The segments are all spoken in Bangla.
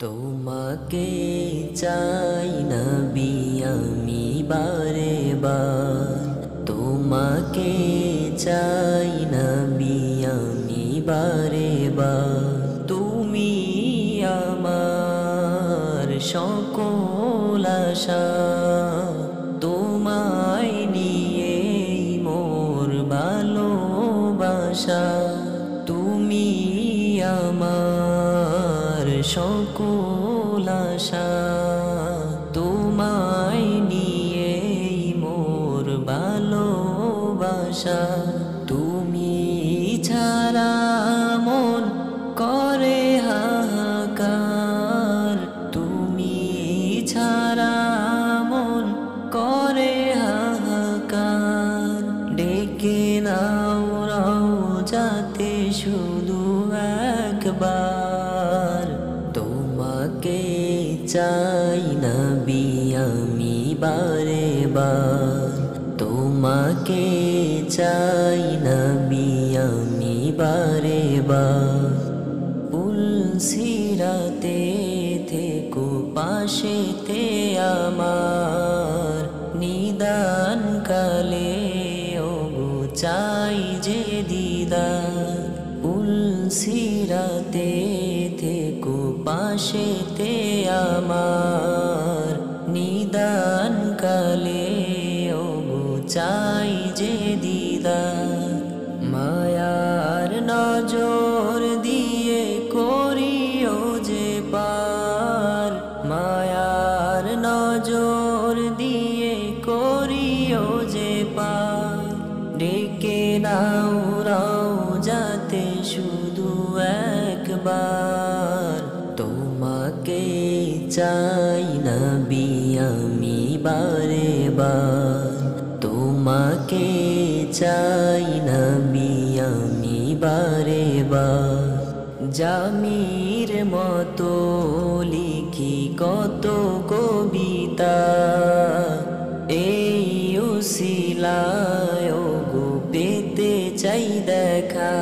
তোমাকে চাই নবী আমি বারে বার, তোমাকে চাই নবী আমি বারে বার। তুমি আমার সকল আশা, তোমায় নিয়ে মোর ভালোবাসা। তুমি আমার সকল আশা, তোমায় নিয়ে মোর ভালোবাসা। তুমি ছাড়া মন করে হাহাকার, তুমি ছাড়া মন করে হাহাকার। ডেকে নাও রওজাতে শুধু একবার, তোমাকে চাই নবী আমি বারে বার, তোমাকে চাই নবী আমি বারে বার। পুলসিরাতে থেকো পাশেতে আমার, নিদান কালে ওগো চাই যে দিদার। পুলসিরাতে থেকো পাশেতে আমার, নিদান কালে ওগো চাই যে দিদার। মায়ার নজর দিয়ে করিও যে পার, মায়ার নজর দিয়ে করিও যে পার। ডেকে নাও রওজাতে শুধু একবার, তোমাকে চাই নবী আমি বারে বার, তোমাকে চাই নবী আমি বারে বার। জামির মতো লিখি কত কবিতা, এই উসিলায় ওগো পেতে চাই দেখা।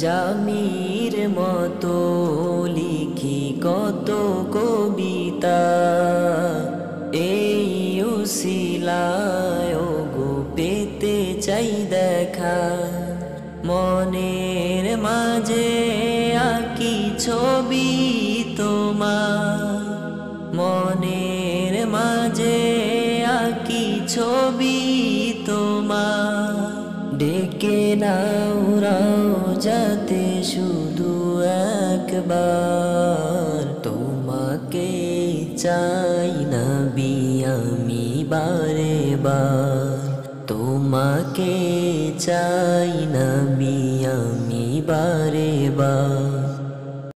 জামির মতো লিখি কত কবিতা, এই উসিলায় ওগো পেতে চাই দেখা। মনের মাঝে আঁকি ছবি তোমার, মনের মাঝে আঁকি ছবি তোমার। ডেকে নাও রওজাতে শুধু একবার, তোমাকে চাই নবী আমি বারে বার, তোমাকে চাই নবী আমি বারে বার।